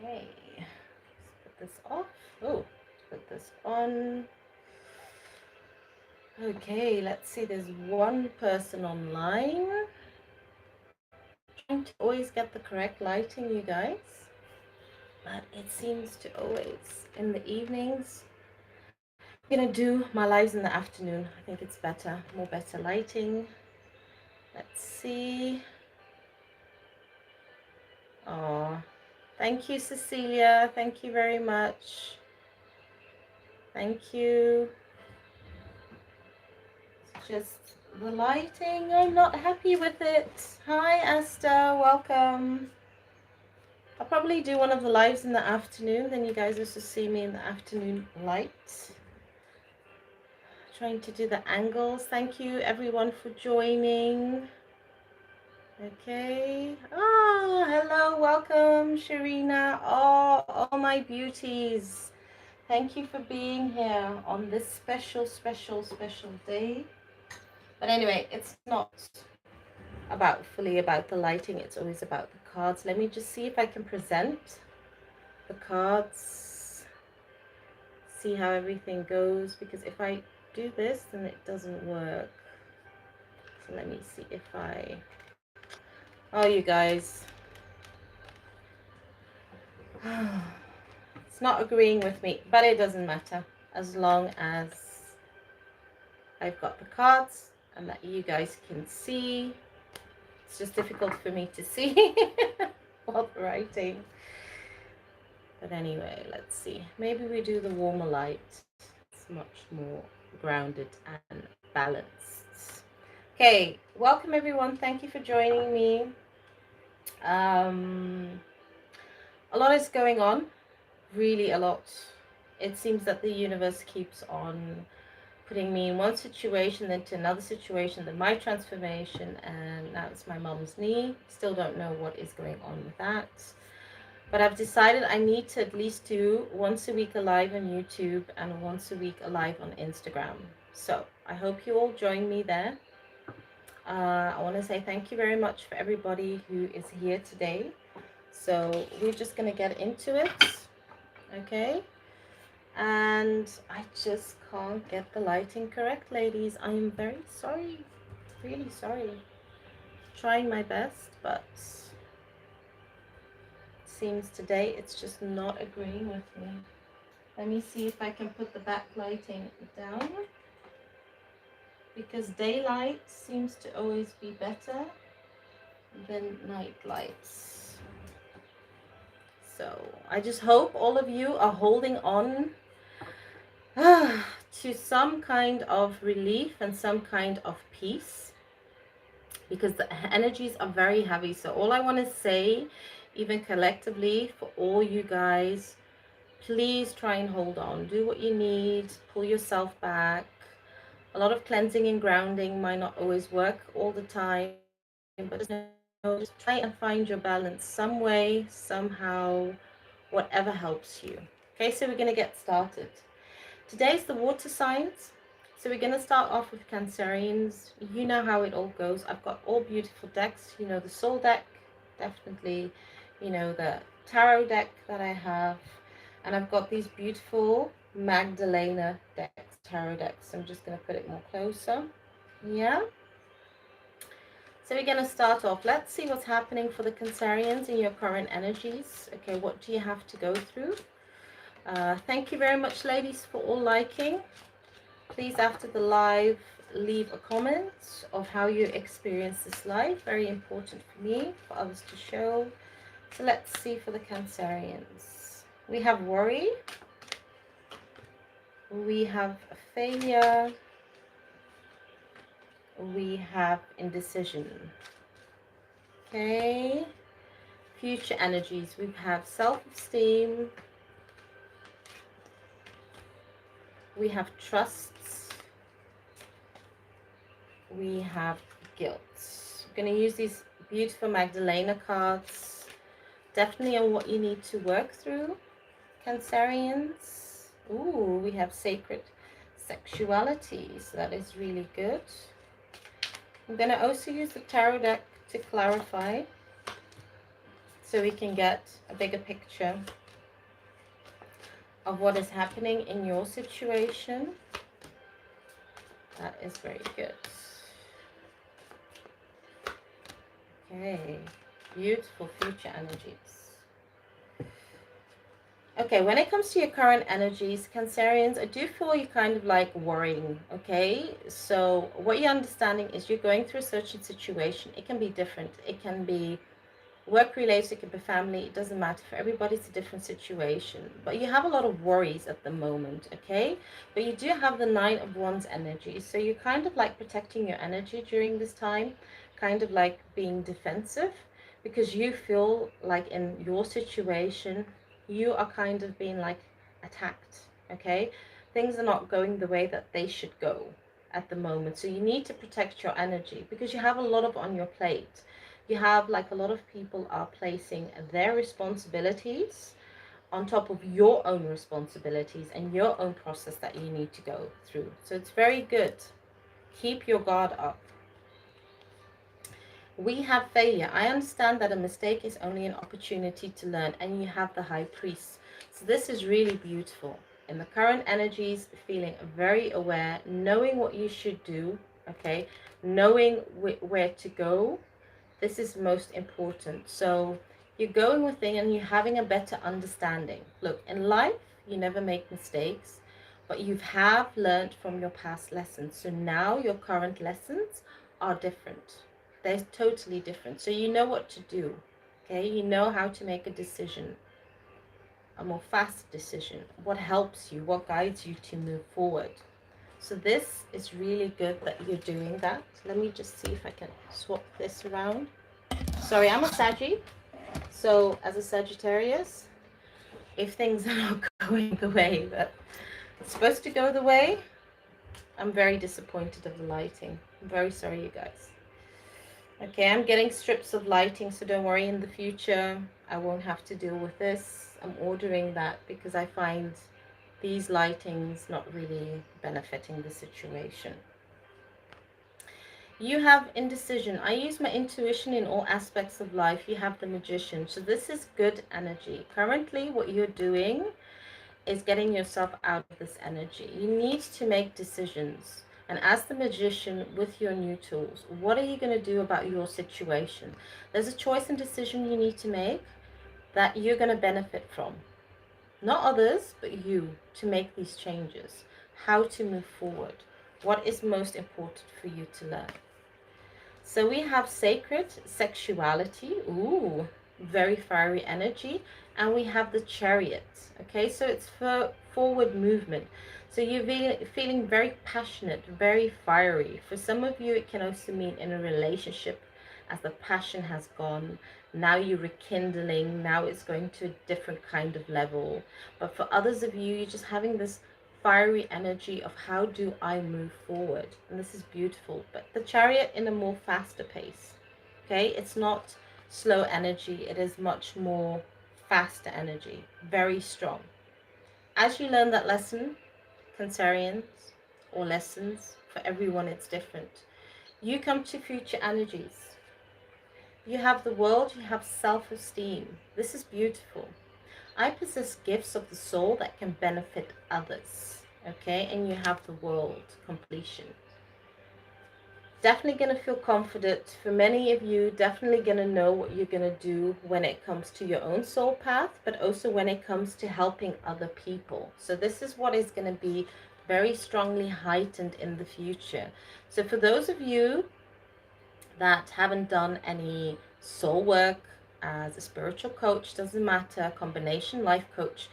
Okay, let's put this off. Oh, put this on. Okay, let's see. There's one person online. Trying to always get the correct lighting, you guys. But it seems to always, in the evenings, I'm gonna do my lives in the afternoon. I think it's better, more better lighting. Let's see. Oh, thank you, Cecilia. Thank you very much. Thank you. It's just the lighting, I'm not happy with it. Hi, Esther. Welcome. I'll probably do one of the lives in the afternoon. Then you guys also see me in the afternoon light. Trying to do the angles. Thank you, everyone, for joining. Okay. Oh, hello. Welcome, Sharina. Oh, all my beauties. Thank you for being here on this special, special, special day. But anyway, it's not fully about the lighting. It's always about the cards. Let me just see if I can present the cards. See how everything goes. Because if I do this, then it doesn't work. So let me see if I... Oh, you guys. It's not agreeing with me, but it doesn't matter. As long as I've got the cards and that you guys can see. It's just difficult for me to see while writing. But anyway, let's see. Maybe we do the warmer light. It's much more grounded and balanced. Okay, welcome everyone. Thank you for joining me. A lot is going on, really a lot. It seems that the universe keeps on putting me in one situation, then to another situation, then my transformation, and now it's my mom's knee. Still don't know what is going on with that. But I've decided I need to at least do once a week a live on YouTube and once a week a live on Instagram. So I hope you all join me there. I want to say thank you very much for everybody who is here today. So we're just going to get into it. Okay. And I just can't get the lighting correct, ladies. I am very sorry. Really sorry. Trying my best, but seems today it's just not agreeing with me. Let me see if I can put the backlighting down, because daylight seems to always be better than night lights. So I just hope all of you are holding on to some kind of relief and some kind of peace, because the energies are very heavy. So all I want to say, even collectively, for all you guys, please try and hold on. Do what you need. Pull yourself back. A lot of cleansing and grounding might not always work all the time, but just try and find your balance some way, somehow, whatever helps you. Okay, so we're going to get started. Today's the water signs. So we're going to start off with Cancerians. You know how it all goes. I've got all beautiful decks. You know the soul deck, definitely. You know the tarot deck that I have. And I've got these beautiful Magdalena decks, tarot decks. I'm just going to put it more closer. Yeah. So we're going to start off. Let's see what's happening for the Cancerians in your current energies. Okay, what do you have to go through? Thank you very much, ladies, for all liking. Please, after the live, leave a comment of how you experience this live. Very important for me, for others to show. So let's see for the Cancerians. We have worry. We have failure. We have indecision. Okay. Future energies. We have self-esteem. We have trusts. We have guilt. I'm going to use these beautiful Magdalena cards. Definitely on what you need to work through, Cancerians. Ooh, we have sacred sexuality. So that is really good. I'm going to also use the tarot deck to clarify. so we can get a bigger picture of what is happening in your situation. That is very good. Okay, beautiful future energies. Okay, when it comes to your current energies, Cancerians, I do feel you kind of like worrying, okay? So what you're understanding is you're going through a certain situation. It can be different. It can be work related, it can be family. It doesn't matter. For everybody, it's a different situation. But you have a lot of worries at the moment, okay? But you do have the Nine of Wands energy. So you're kind of like protecting your energy during this time, kind of like being defensive, because you feel like in your situation, you are kind of being like attacked, okay? Things are not going the way that they should go at the moment. So you need to protect your energy because you have a lot of on your plate. You have like a lot of people are placing their responsibilities on top of your own responsibilities and your own process that you need to go through. So it's very good. Keep your guard up. We have failure. I understand that a mistake is only an opportunity to learn, and you have the High Priest. So this is really beautiful. In the current energies, feeling very aware, knowing what you should do, okay, knowing where to go. This is most important. So you're going within and you're having a better understanding. Look, in life, you never make mistakes, but you have learned from your past lessons. So now your current lessons are different. They're totally different. So you know what to do. Okay, you know how to make a decision, a more fast decision. What helps you, what guides you to move forward. So this is really good that you're doing that. Let me just see if I can swap this around. Sorry, I'm a Saggy. So as a Sagittarius, if things are not going the way that it's supposed to go the way, I'm very disappointed of the lighting. I'm very sorry, you guys. Okay, I'm getting strips of lighting, so don't worry, in the future I won't have to deal with this. I'm ordering that because I find these lightings not really benefiting the situation. You have indecision. I use my intuition in all aspects of life. You have the Magician. So this is good energy. Currently, what you're doing is getting yourself out of this energy. You need to make decisions. And as the Magician, with your new tools, what are you going to do about your situation? There's a choice and decision you need to make that you're going to benefit from. Not others, but you, to make these changes. How to move forward. What is most important for you to learn? So we have sacred sexuality, ooh, very fiery energy, and we have the Chariot. Okay, so it's for forward movement. So you're feeling very passionate, very fiery. For some of you, it can also mean in a relationship, as the passion has gone. Now you're rekindling, now it's going to a different kind of level. But for others of you, you're just having this fiery energy of how do I move forward. And this is beautiful. But the Chariot in a more faster pace. Okay, it's not slow energy, it is much more faster energy, very strong. As you learn that lesson, Cancerians, or lessons, for everyone it's different. You come to future energies. You have the world, you have self-esteem. This is beautiful. I possess gifts of the soul that can benefit others. Okay, and you have the world, completion. Definitely going to feel confident. For many of you, definitely going to know what you're going to do when it comes to your own soul path, but also when it comes to helping other people. So this is what is going to be very strongly heightened in the future. So for those of you that haven't done any soul work as a spiritual coach, doesn't matter, combination life coach,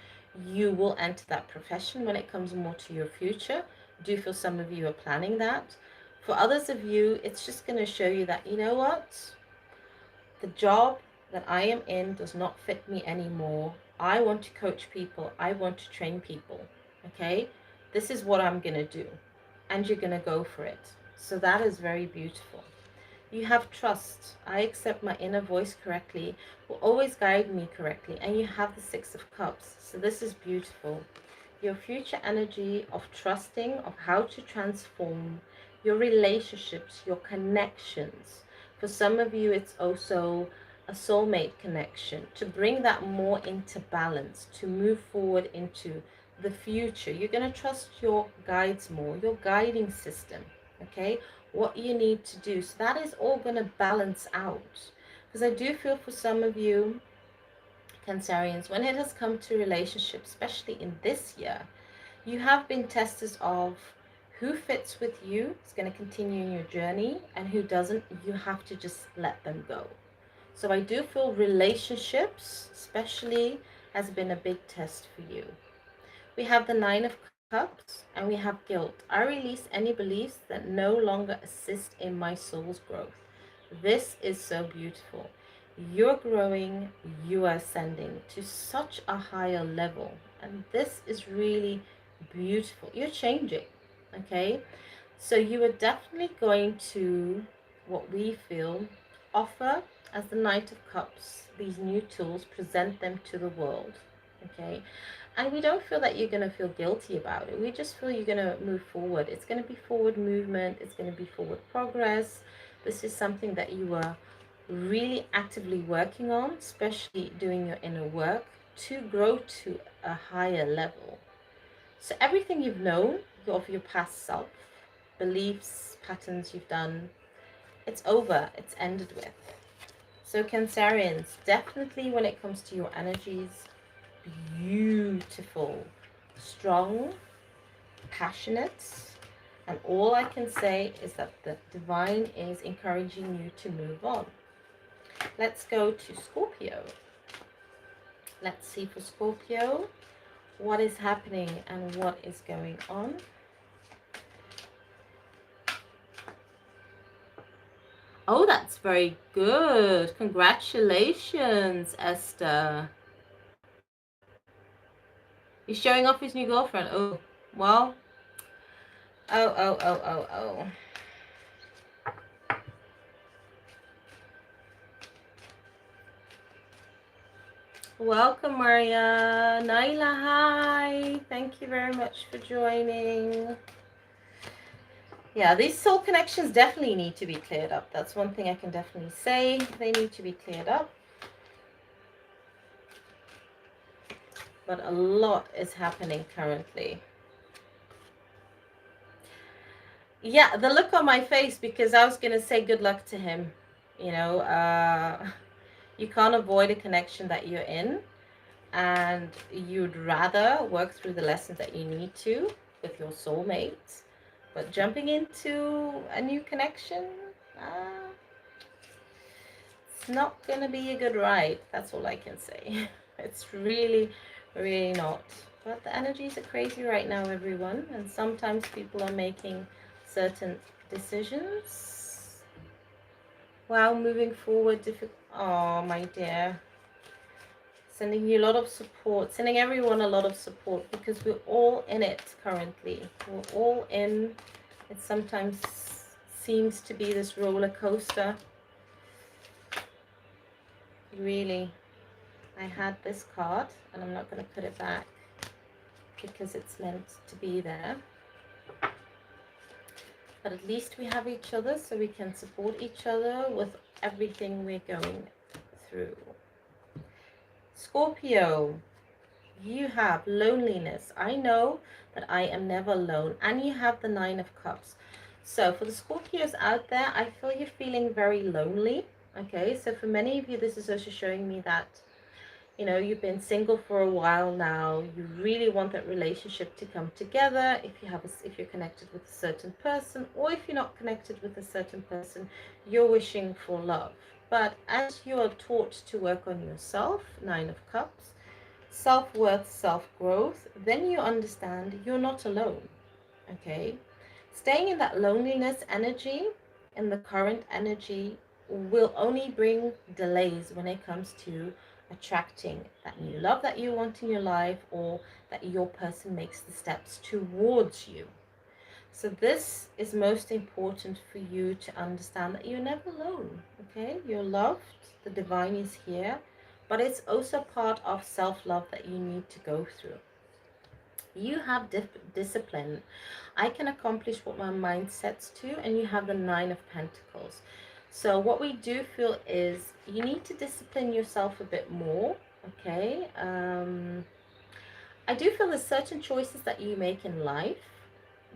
you will enter that profession when it comes more to your future. I do feel some of you are planning that. For others of you, it's just going to show you that, you know what, the job that I am in does not fit me anymore. I want to coach people, I want to train people. Okay, this is what I'm going to do, and you're going to go for it. So that is very beautiful. You have trust. I accept my inner voice correctly, will always guide me correctly. And you have the Six of Cups. So this is beautiful. Your future energy of trusting, of how to transform your relationships, your connections. For some of you, it's also a soulmate connection, to bring that more into balance, to move forward into the future. You're going to trust your guides more, your guiding system, okay? What you need to do. So that is all going to balance out. Because I do feel for some of you, Cancerians, when it has come to relationships, especially in this year, you have been testers of who fits with you is going to continue in your journey, and who doesn't, you have to just let them go. So I do feel relationships, especially, has been a big test for you. We have the Nine of Cups and we have guilt. I release any beliefs that no longer assist in my soul's growth. This is so beautiful. You're growing, you are ascending to such a higher level. And this is really beautiful. You're changing, okay? So you are definitely going to, what we feel, offer as the Knight of Cups these new tools, present them to the world, okay? And we don't feel that you're going to feel guilty about it. We just feel you're going to move forward. It's going to be forward movement. It's going to be forward progress. This is something that you are really actively working on, especially doing your inner work to grow to a higher level. So everything you've known of your past self, beliefs, patterns you've done, it's over. It's ended with. So Cancerians, definitely when it comes to your energies, beautiful, strong, passionate, and all I can say is that the divine is encouraging you to move on. Let's go to Scorpio. Let's see for Scorpio what is happening and what is going on. Oh, that's very good. Congratulations, Esther. He's showing off his new girlfriend. Oh, well. Oh. Welcome, Maria. Naila, hi. Thank you very much for joining. Yeah, these soul connections definitely need to be cleared up. That's one thing I can definitely say. They need to be cleared up. But a lot is happening currently. Yeah, the look on my face, because I was going to say good luck to him. You know, you can't avoid a connection that you're in. And you'd rather work through the lessons that you need to with your soulmate. But jumping into a new connection, it's not going to be a good ride. That's all I can say. It's really, really not. But the energies are crazy right now, everyone. And sometimes people are making certain decisions. Wow, moving forward. Oh, my dear. Sending you a lot of support. Sending everyone a lot of support, because we're all in it currently. We're all in. It sometimes seems to be this roller coaster. Really. I had this card, and I'm not going to put it back because it's meant to be there. But at least we have each other, so we can support each other with everything we're going through. Scorpio, you have loneliness. I know that I am never alone. And you have the Nine of Cups. So for the Scorpios out there, I feel you're feeling very lonely. Okay, so for many of you, this is also showing me that, you know, you've been single for a while now. You really want that relationship to come together. If you're connected with a certain person, or if you're not connected with a certain person, you're wishing for love. But as you are taught to work on yourself, Nine of Cups, self-worth, self-growth, then you understand you're not alone. Okay, staying in that loneliness energy, in the current energy, will only bring delays when it comes to attracting that new love that you want in your life, or that your person makes the steps towards you. So this is most important for you to understand, that you're never alone. Okay, you're loved, the divine is here, but it's also part of self-love that you need to go through. You have discipline. I can accomplish what my mind sets to, and you have the Nine of Pentacles. So what we do feel is you need to discipline yourself a bit more, okay? I do feel there's certain choices that you make in life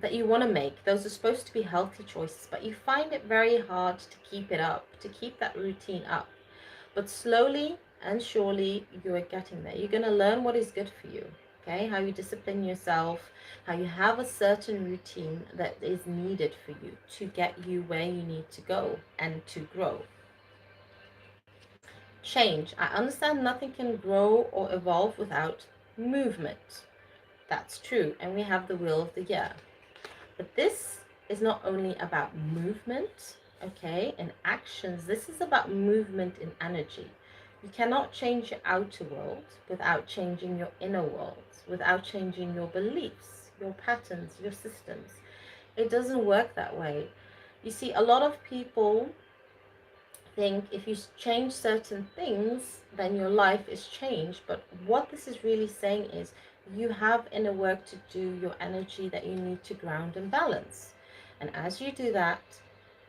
that you want to make. Those are supposed to be healthy choices, but you find it very hard to keep it up, to keep that routine up. But slowly and surely you are getting there. You're going to learn what is good for you, okay? How you discipline yourself, how you have a certain routine that is needed for you to get you where you need to go and to grow. Change. I understand nothing can grow or evolve without movement. That's true. And we have the wheel of the year. But this is not only about movement, okay, and actions. This is about movement in energy. You cannot change your outer world without changing your inner world, without changing your beliefs, your patterns, your systems. It doesn't work that way. You see, a lot of people think if you change certain things, then your life is changed. But what this is really saying is you have inner work to do, your energy that you need to ground and balance. And as you do that,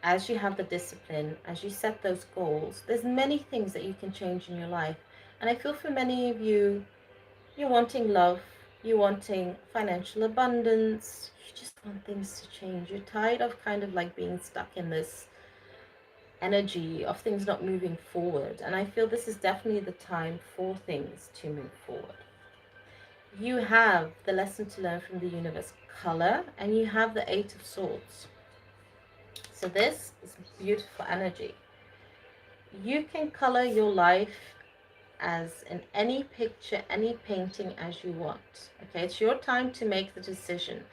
as you have the discipline, as you set those goals, there's many things that you can change in your life. And I feel for many of you, you're wanting love, you're wanting financial abundance, you just want things to change. You're tired of kind of like being stuck in this energy of things not moving forward. And I feel this is definitely the time for things to move forward. You have the lesson to learn from the universe, color, and you have the Eight of Swords. So this is beautiful energy. You can color your life as in any picture, any painting as you want. Okay, it's your time to make the decision.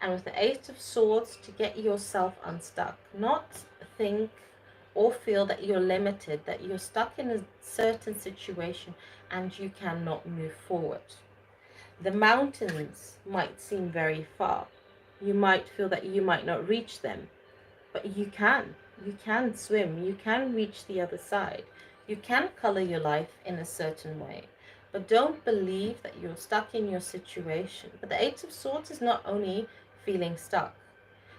And with the Eight of Swords, to get yourself unstuck, not think or feel that you're limited, that you're stuck in a certain situation and you cannot move forward. The mountains might seem very far. You might feel that you might not reach them, but you can. You can swim. You can reach the other side. You can color your life in a certain way. But don't believe that you're stuck in your situation. But the Eight of Swords is not only feeling stuck.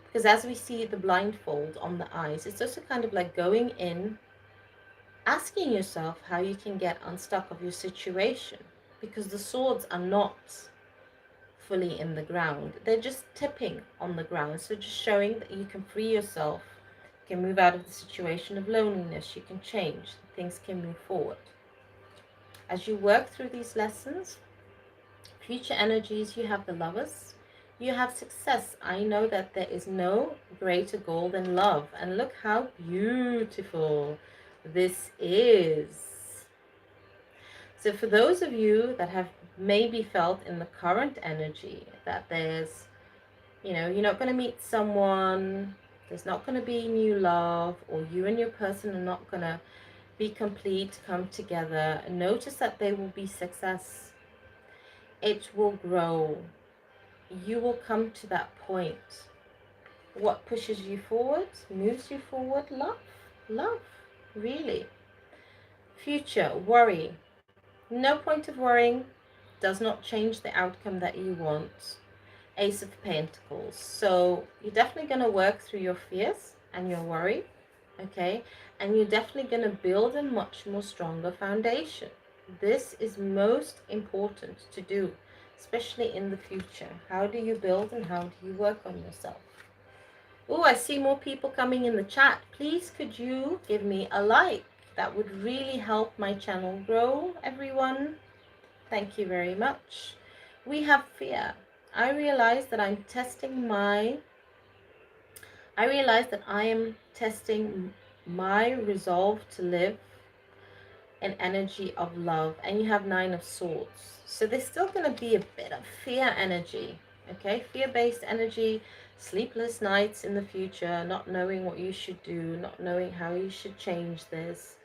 Because as we see the blindfold on the eyes, it's also kind of like going in, asking yourself how you can get unstuck of your situation. Because the swords are not fully in the ground. They're just tipping on the ground. So just showing that you can free yourself, you can move out of the situation of loneliness, you can change, things can move forward. As you work through these lessons, future energies, you have the Lovers, you have success. I know that there is no greater goal than love. And look how beautiful this is. So for those of you that have maybe felt in the current energy that there's, you're not going to meet someone, there's not going to be new love, or you and your person are not going to be complete, come together, notice that there will be success. It will grow. You will come to that point. What pushes you forward, moves you forward? Love. Love. Really. Future, worry. No point of worrying. Does not change the outcome that you want. Ace of Pentacles. So you're definitely going to work through your fears and your worry. Okay. And you're definitely going to build a much more stronger foundation. This is most important to do, especially in the future. How do you build and how do you work on yourself? Oh, I see more people coming in the chat. Please, could you give me a like? That would really help my channel grow, everyone. Thank you very much. We have fear. I realize that I am testing my resolve to live an energy of love. And you have Nine of Swords. So there's still going to be a bit of fear energy. Okay, fear-based energy, sleepless nights in the future, not knowing what you should do, not knowing how you should change this.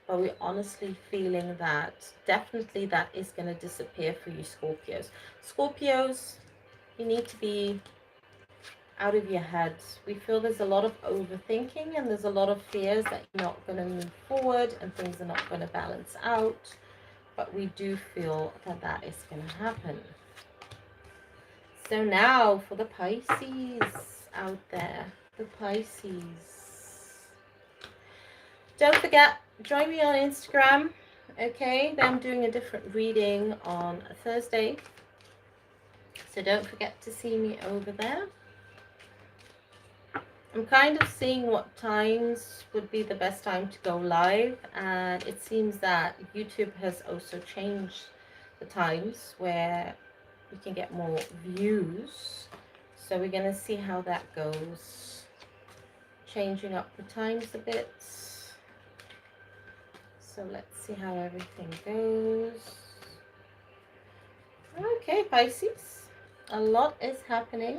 But we're honestly feeling that definitely that is going to disappear for you, Scorpios. Scorpios, you need to be out of your head. We feel there's a lot of overthinking and there's a lot of fears that you're not going to move forward and things are not going to balance out. But we do feel that that is going to happen. So now for the Pisces out there. The Pisces. Don't forget, join me on Instagram. Okay, then I'm doing a different reading on Thursday. So don't forget to see me over there. I'm kind of seeing what times would be the best time to go live, and it seems that YouTube has also changed the times where you can get more views. So we're going to see how that goes. Changing up the times a bit. So let's see how everything goes. Okay, Pisces. A lot is happening,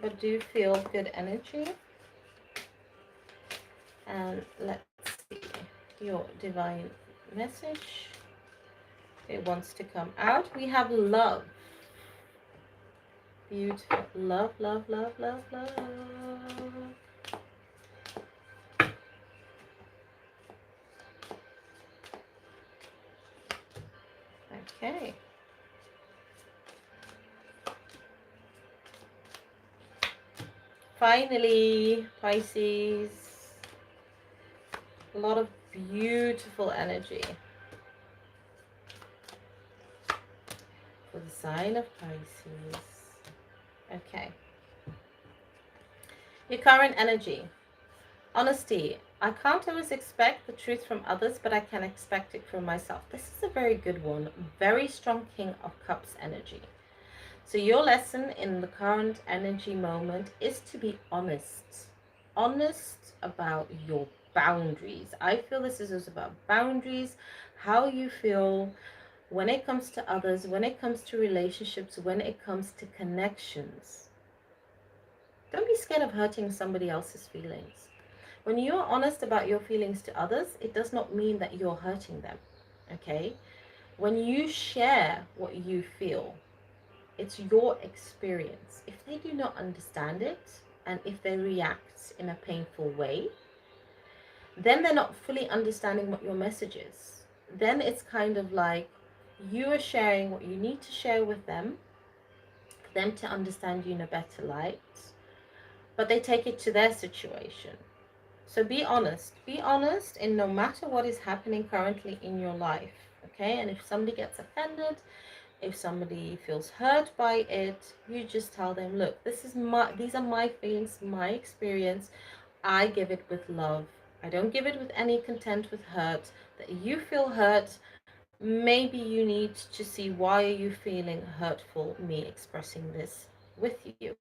but do feel good energy. And let's see your divine message. It wants to come out. We have love. Beautiful. Love, love, love, love, love. Okay. Finally, Pisces. A lot of beautiful energy for the sign of Pisces. Okay. Your current energy. Honesty. I can't always expect the truth from others, but I can expect it from myself. This is a very good one. Very strong King of Cups energy. So your lesson in the current energy moment is to be honest. Honest about your boundaries. I feel this is also about boundaries, how you feel when it comes to others, when it comes to relationships, when it comes to connections. Don't be scared of hurting somebody else's feelings. When you're honest about your feelings to others, it does not mean that you're hurting them, okay? When you share what you feel, it's your experience. If they do not understand it, and if they react in a painful way, then they're not fully understanding what your message is. Then it's kind of like you are sharing what you need to share with them, for them to understand you in a better light, but they take it to their situation. So be honest. Be honest in no matter what is happening currently in your life. Okay? And if somebody gets offended, if somebody feels hurt by it, you just tell them, look, these are my feelings, my experience. I give it with love. I don't give it with any content with hurt. That you feel hurt, maybe you need to see why are you feeling hurtful, me expressing this with you.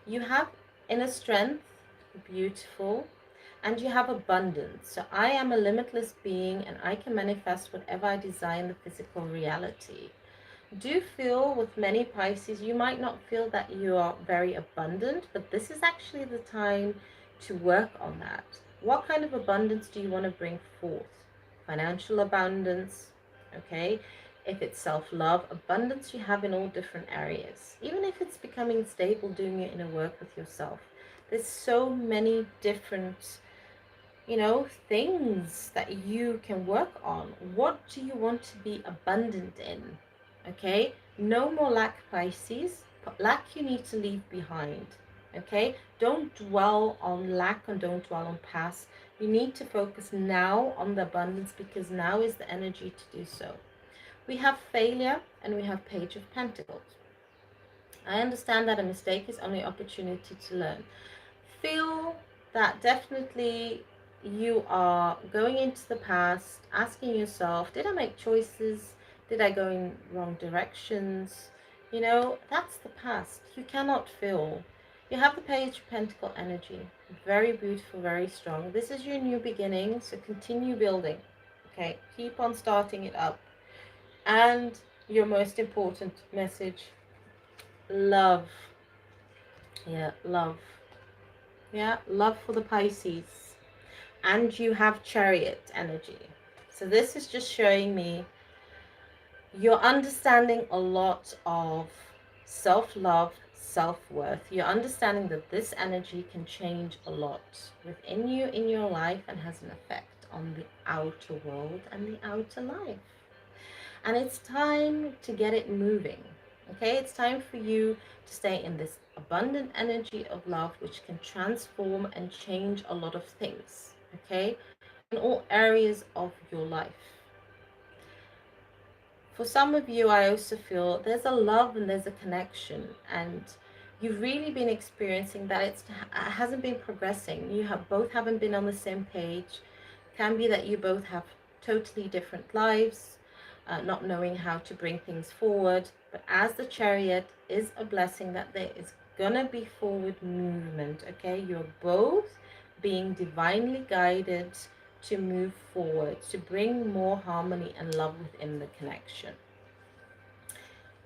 You have inner strength, beautiful, and you have abundance. So I am a limitless being and I can manifest whatever I desire in the physical reality. Do feel with many Pisces, you might not feel that you are very abundant, but this is actually the time to work on that. What kind of abundance do you want to bring forth? Financial abundance, okay? If it's self-love, abundance you have in all different areas. Even if it's becoming stable, doing your inner work with yourself. There's so many different, things that you can work on. What do you want to be abundant in? Okay, no more lack, Pisces. Lack you need to leave behind. Okay, don't dwell on lack and don't dwell on past. You need to focus now on the abundance because now is the energy to do so. We have failure and we have Page of Pentacles. I understand that a mistake is only opportunity to learn. Feel that definitely you are going into the past, asking yourself, did I make choices? Did I go in wrong directions? That's the past. You cannot feel. You have the Page of Pentacle energy. Very beautiful, very strong. This is your new beginning, so continue building. Okay, keep on starting it up. And your most important message, love. Yeah, love. Yeah, love for the Pisces. And you have Chariot energy. So this is just showing me you're understanding a lot of self-love, self-worth. You're understanding that this energy can change a lot within you, in your life, and has an effect on the outer world and the outer life. And it's time to get it moving. Okay, it's time for you to stay in this abundant energy of love, which can transform and change a lot of things. Okay, in all areas of your life. For some of you, I also feel there's a love and there's a connection, and you've really been experiencing that it hasn't been progressing. You have both haven't been on the same page. Can be that you both have totally different lives, not knowing how to bring things forward. But as the Chariot is a blessing that there is gonna be forward movement. Okay, you're both being divinely guided to move forward, to bring more harmony and love within the connection.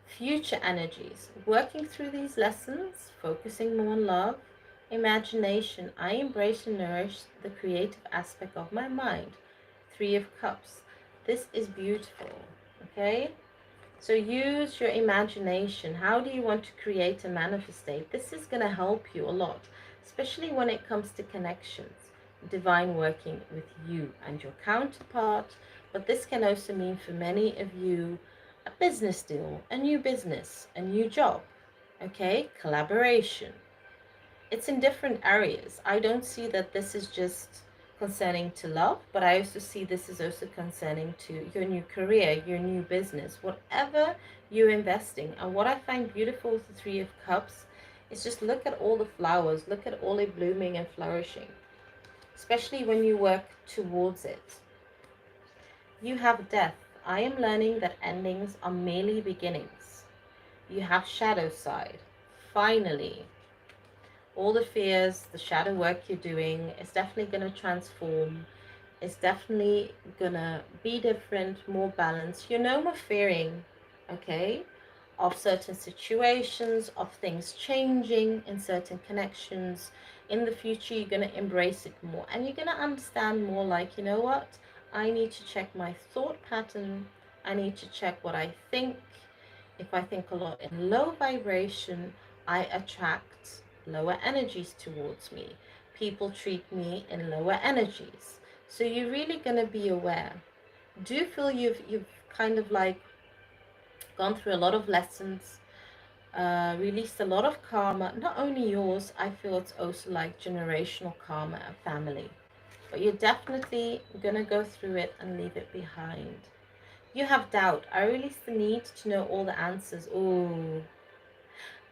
Future energies, working through these lessons, focusing more on love, imagination. I embrace and nourish the creative aspect of my mind. Three of Cups. This is beautiful, okay? So use your imagination. How do you want to create and manifestate? This is going to help you a lot, especially when it comes to connections, divine working with you and your counterpart. But this can also mean for many of you a business deal, a new business, a new job, okay? Collaboration. It's in different areas. I don't see that this is just concerning to love, but I also see this is also concerning to your new career, your new business, whatever you're investing. And what I find beautiful with the Three of Cups is just look at all the flowers, look at all it blooming and flourishing, especially when you work towards it. You have Death. I am learning that endings are merely beginnings. You have Shadow Side. Finally, all the fears, the shadow work you're doing is definitely going to transform. It's definitely going to be different, more balanced. You're no more fearing, okay, of certain situations, of things changing in certain connections. In the future, you're going to embrace it more. And you're going to understand more like, you know what? I need to check my thought pattern. I need to check what I think. If I think a lot in low vibration, I attract lower energies towards me. People treat me in lower energies. So you're really going to be aware. Do you feel you've kind of like gone through a lot of lessons, released a lot of karma, not only yours, I feel it's also like generational karma and family. But you're definitely going to go through it and leave it behind. You have doubt. I release the need to know all the answers. Oh,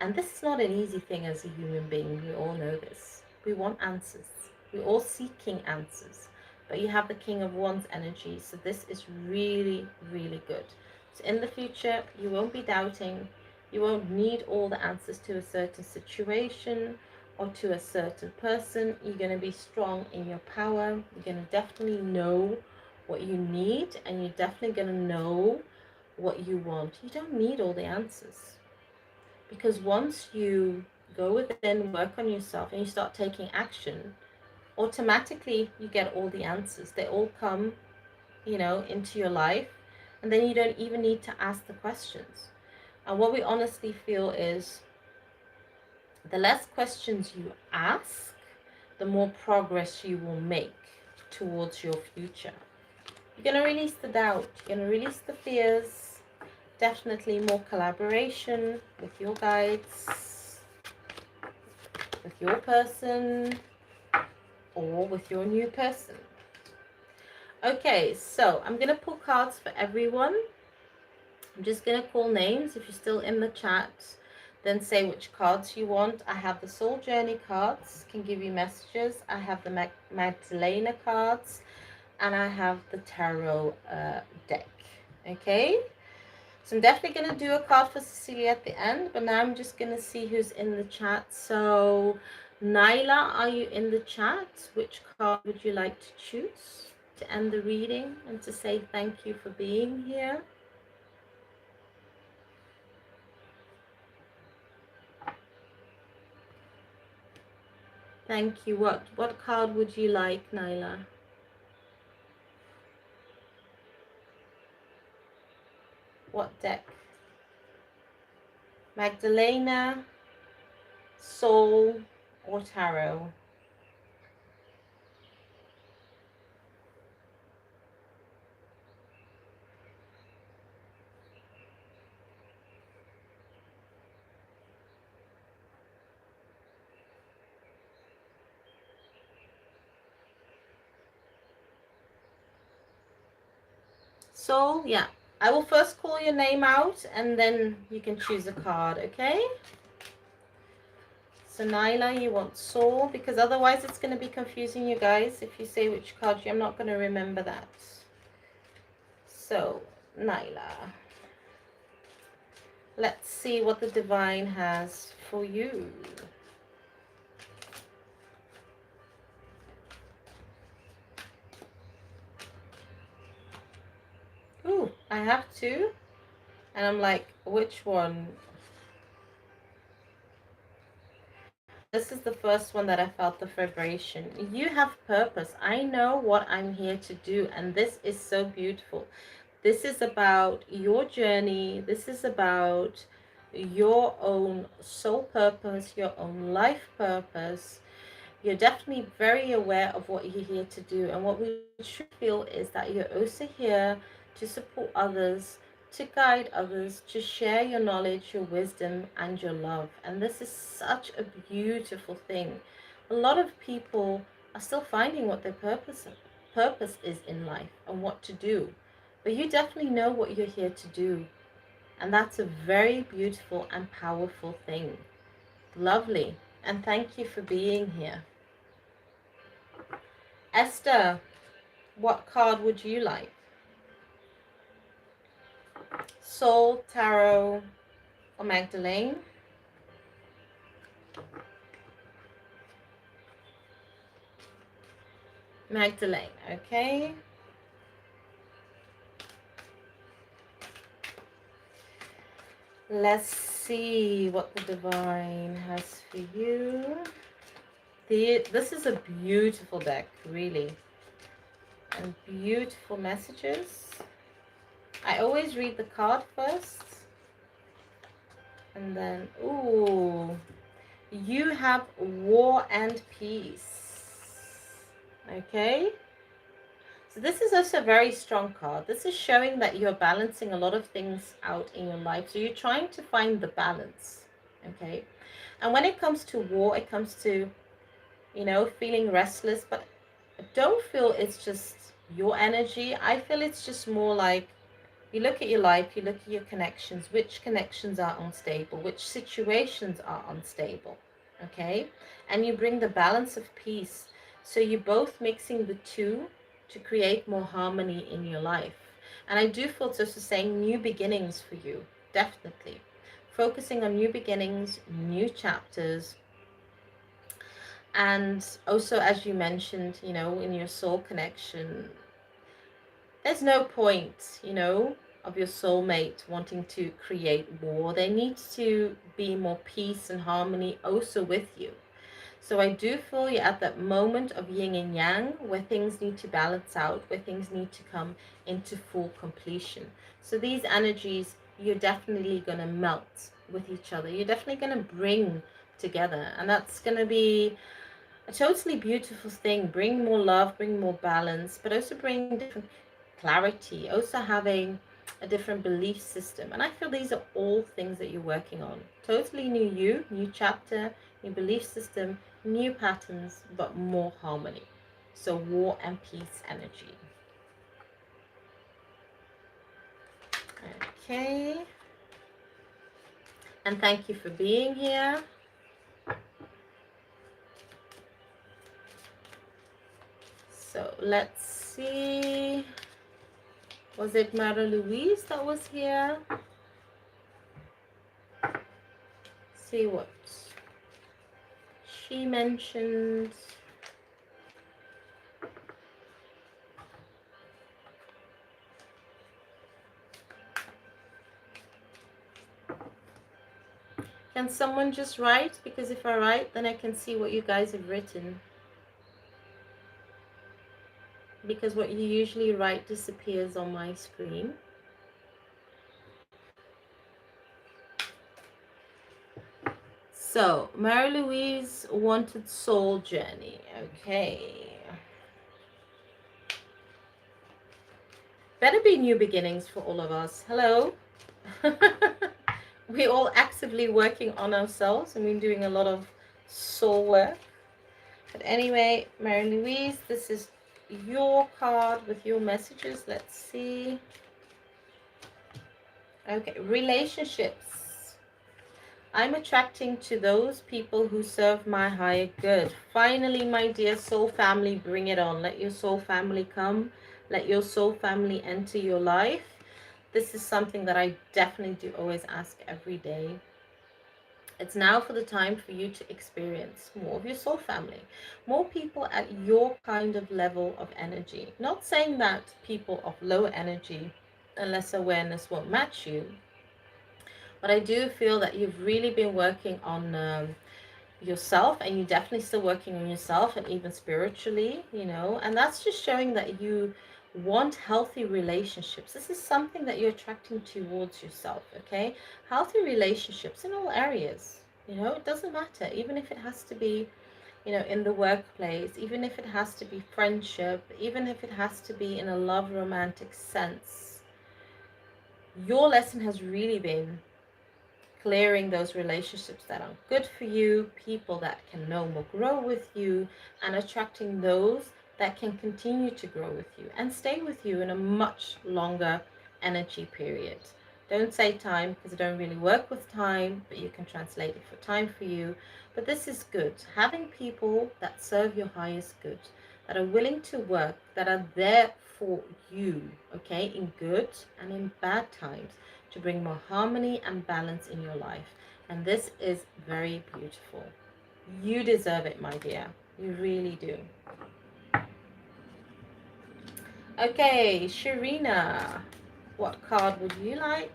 and this is not an easy thing as a human being. We all know this. We want answers. We're all seeking answers. But you have the King of Wands energy. So this is really, really good. So in the future, you won't be doubting. You won't need all the answers to a certain situation or to a certain person. You're going to be strong in your power. You're going to definitely know what you need. And you're definitely going to know what you want. You don't need all the answers. Because once you go within, work on yourself, and you start taking action, automatically you get all the answers. They all come, into your life. And then you don't even need to ask the questions. And what we honestly feel is the less questions you ask, the more progress you will make towards your future. You're going to release the doubt. You're going to release the fears. Definitely more collaboration with your guides, with your person, or with your new person. Okay, so I'm going to pull cards for everyone. I'm just going to call names. If you're still in the chat, then say which cards you want. I have the Soul Journey cards, can give you messages. I have the Magdalena cards, and I have the Tarot deck. Okay, so I'm definitely going to do a card for Cecilia at the end, but now I'm just going to see who's in the chat. So, Nyla, are you in the chat? Which card would you like to choose to end the reading and to say thank you for being here? Thank you. What card would you like, Nyla? What deck? Magdalena, Soul, or Tarot? Soul, yeah. I will first call your name out and then you can choose a card, okay? So Nyla, you want Soul, because otherwise it's going to be confusing you guys. If you say which card, I'm not going to remember that. So, Nyla. Let's see what the divine has for you. Ooh, I have two. And I'm like, which one? This is the first one that I felt the vibration. You have purpose. I know what I'm here to do. And this is so beautiful. This is about your journey. This is about your own soul purpose, your own life purpose. You're definitely very aware of what you're here to do. And what we should feel is that you're also here to support others, to guide others, to share your knowledge, your wisdom, and your love. And this is such a beautiful thing. A lot of people are still finding what their purpose is in life and what to do. But you definitely know what you're here to do. And that's a very beautiful and powerful thing. Lovely. And thank you for being here. Esther, what card would you like? Soul, Tarot, or Magdalene? Magdalene, okay. Let's see what the divine has for you. This is a beautiful deck, really. And beautiful messages. I always read the card first. And then, ooh, you have War and Peace. Okay. So this is also a very strong card. This is showing that you're balancing a lot of things out in your life. So you're trying to find the balance, okay? And when it comes to war, it comes to, feeling restless. But don't feel it's just your energy. I feel it's just more like you look at your life, you look at your connections, which connections are unstable, which situations are unstable, okay? And you bring the balance of peace. So you're both mixing the two to create more harmony in your life. And I do feel it's also saying new beginnings for you, definitely. Focusing on new beginnings, new chapters. And also, as you mentioned, in your soul connection, there's no point, of your soulmate wanting to create war. There needs to be more peace and harmony also with you. So I do feel you're at that moment of yin and yang where things need to balance out, where things need to come into full completion. So these energies, you're definitely going to melt with each other. You're definitely going to bring together. And that's going to be a totally beautiful thing. Bring more love, bring more balance, but also bring different clarity, also having a different belief system. And I feel these are all things that you're working on. Totally new you, new chapter, new belief system, new patterns, but more harmony. So war and peace energy. Okay. And thank you for being here. So let's see. Was it Mara Louise that was here? See what she mentioned. Can someone just write? Because if I write, then I can see what you guys have written. Because what you usually write disappears on my screen. So, Mary Louise wanted soul journey. Okay. Better be new beginnings for all of us. Hello. We're all actively working on ourselves and we're doing a lot of soul work. But anyway, Mary Louise, this is your card with your messages. Let's see. Okay, relationships. I'm attracting to those people who serve my higher good. Finally, my dear soul family, bring it on. Let your soul family come. Let your soul family enter your life. This is something that I definitely do always ask every day. It's now for the time for you to experience more of your soul family, more people at your kind of level of energy. Not saying that people of lower energy and less awareness won't match you, but I do feel that you've really been working on yourself, and you're definitely still working on yourself, and even spiritually, and that's just showing that you want healthy relationships. This is something that you're attracting towards yourself. Okay, healthy relationships in all areas. It doesn't matter, even if it has to be in the workplace, even if it has to be friendship, even if it has to be in a love romantic sense. Your lesson has really been clearing those relationships that are good for you, people that can no more grow with you, and attracting those that can continue to grow with you and stay with you in a much longer energy period. Don't say time, because I don't really work with time, but you can translate it for time for you. But this is good. Having people that serve your highest good, that are willing to work, that are there for you, okay, in good and in bad times, to bring more harmony and balance in your life. And this is very beautiful. You deserve it, my dear. You really do. Okay, Sharina, what card would you like?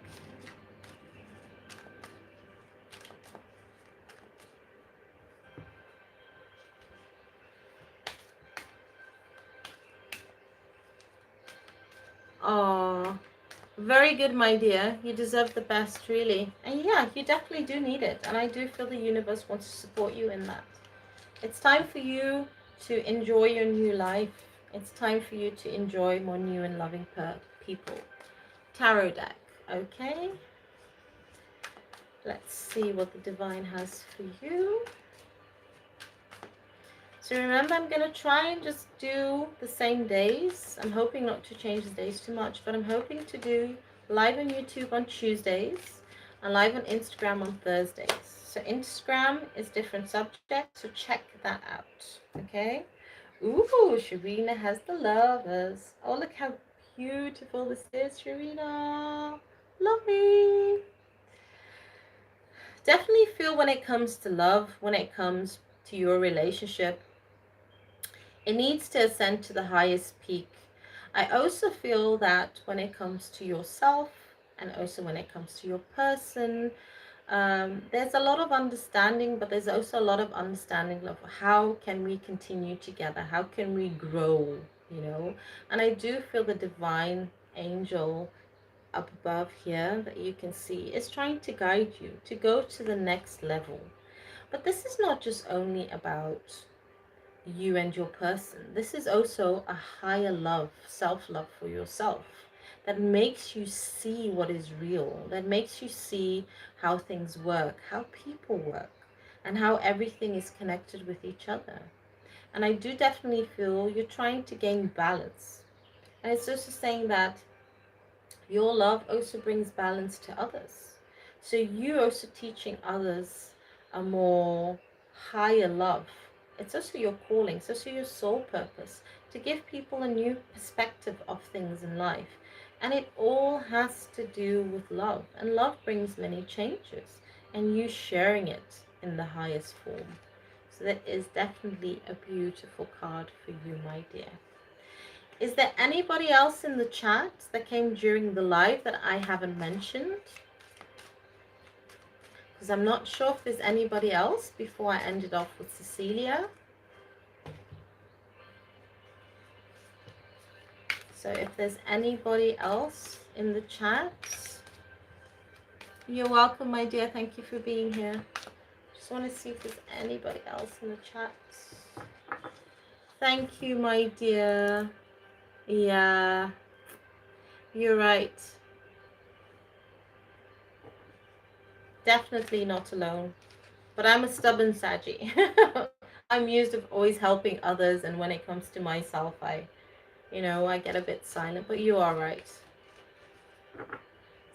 Oh, very good, my dear. You deserve the best, really. And yeah, you definitely do need it. And I do feel the universe wants to support you in that. It's time for you to enjoy your new life. It's time for you to enjoy more new and loving people. Tarot deck, okay? Let's see what the divine has for you. So remember, I'm going to try and just do the same days. I'm hoping not to change the days too much, but I'm hoping to do live on YouTube on Tuesdays and live on Instagram on Thursdays. So Instagram is different subjects, so check that out, okay? Ooh, Sharina has the lovers. Oh, look how beautiful this is, Sharina. Lovely. Definitely feel when it comes to love, when it comes to your relationship, it needs to ascend to the highest peak. I also feel that when it comes to yourself, and also when it comes to your person, there's a lot of understanding, but there's also a lot of understanding of how can we continue together, how can we grow. And I do feel the divine angel up above here that you can see is trying to guide you to go to the next level. But this is not just only about you and your person. This is also a higher love, self-love for yourself, that makes you see what is real, that makes you see how things work, how people work, and how everything is connected with each other. And I do definitely feel you're trying to gain balance. And it's also saying that your love also brings balance to others. So you're also teaching others a more higher love. It's also your calling, it's also your soul purpose, to give people a new perspective of things in life. And it all has to do with love. And love brings many changes, and you sharing it in the highest form. So that is definitely a beautiful card for you, my dear. Is there anybody else in the chat that came during the live that I haven't mentioned? Because I'm not sure if there's anybody else before I ended off with Cecilia. So if there's anybody else in the chat, you're welcome, my dear. Thank you for being here. Just want to see if there's anybody else in the chat. Thank you, my dear. Yeah, you're right. Definitely not alone. But I'm a stubborn Saggy. I'm used of always helping others, and when it comes to myself, I get a bit silent, but you are right.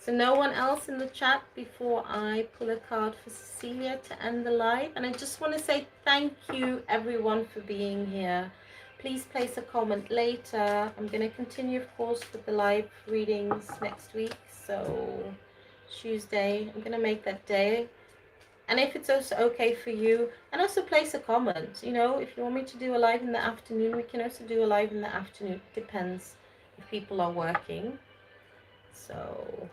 So no one else in the chat before I pull a card for Cecilia to end the live. And I just want to say thank you everyone for being here. Please place a comment later. I'm going to continue, of course, with the live readings next week. So Tuesday, I'm going to make that day. And if it's also okay for you, and also place a comment. You know, if you want me to do a live in the afternoon, we can also do a live in the afternoon. Depends if people are working. So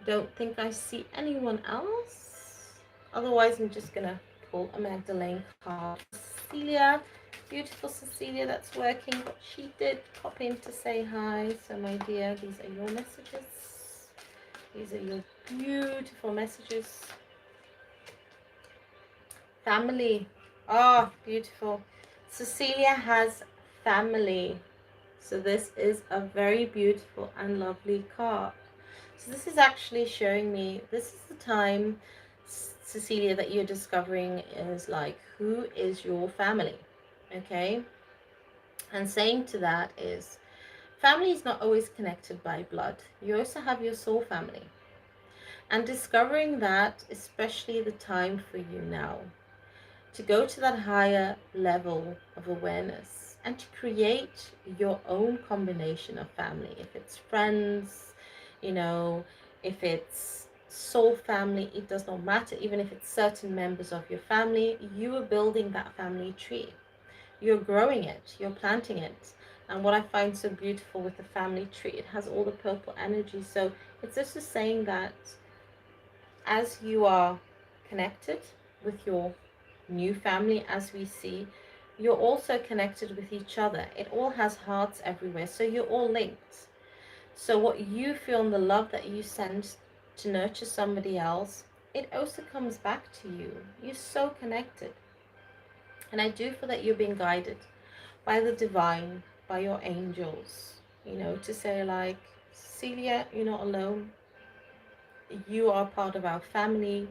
don't think I see anyone else. Otherwise, I'm just gonna pull a Magdalene card. Cecilia, beautiful Cecilia, that's working. But she did pop in to say hi. So my dear, these are your messages. These are your beautiful messages. Family. Oh, beautiful. Cecilia has family. So this is a very beautiful and lovely card. So this is actually showing me, this is the time, Cecilia, that you're discovering is like, who is your family? Okay? And saying to that is, family is not always connected by blood. You also have your soul family. And discovering that, especially the time for you now, to go to that higher level of awareness and to create your own combination of family. If it's friends, you know, if it's soul family, it does not matter. Even if it's certain members of your family, you are building that family tree. You're growing it, you're planting it. And what I find so beautiful with the family tree, it has all the purple energy. So it's just saying that as you are connected with your new family, as we see, you're also connected with each other. It all has hearts everywhere, so you're all linked. So what you feel and the love that you send to nurture somebody else, it also comes back to you. You're so connected. And I do feel that you're being guided by the divine, by your angels, you know, to say like, Celia, you're not alone. You are part of our family.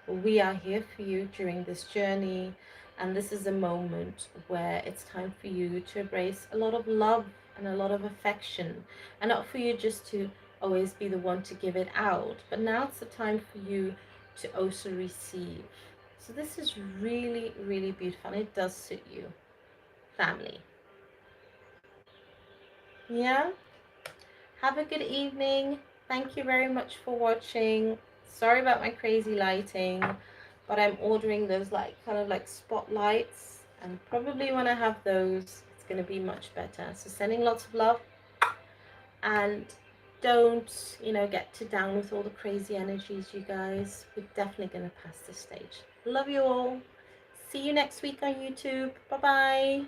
We are here for you during this journey. And this is a moment where it's time for you to embrace a lot of love and a lot of affection. And not for you just to always be the one to give it out, but now it's the time for you to also receive. So this is really, really beautiful. And it does suit you. Family. Yeah? Have a good evening. Thank you very much for watching. Sorry about my crazy lighting, but I'm ordering those like kind of like spotlights, and probably when I have those, it's going to be much better. So sending lots of love, and don't, you know, get too down with all the crazy energies, you guys. We're definitely going to pass this stage. Love you all. See you next week on YouTube. Bye bye.